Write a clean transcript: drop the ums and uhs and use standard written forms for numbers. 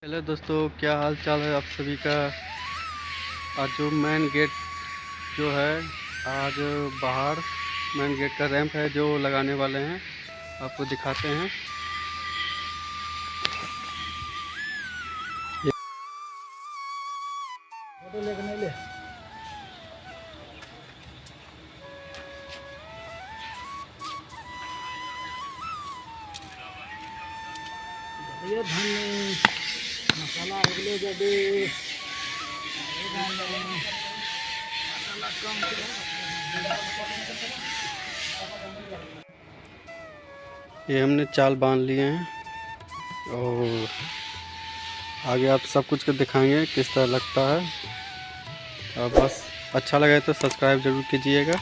Hello दोस्तों, क्या हाल चाल है आप सभी का। आज जो मेन गेट जो है, आज बाहर मेन गेट का रैंप है जो लगाने वाले हैं, आपको दिखाते हैं। फोटो लेके नहीं ले। ये धन मसाला अगले जब ये हमने चाल बांध लिए हैं और आगे आप सब कुछ को दिखाएंगे किस तरह लगता है। और बस अच्छा लगे तो सब्सक्राइब ज़रूर कीजिएगा।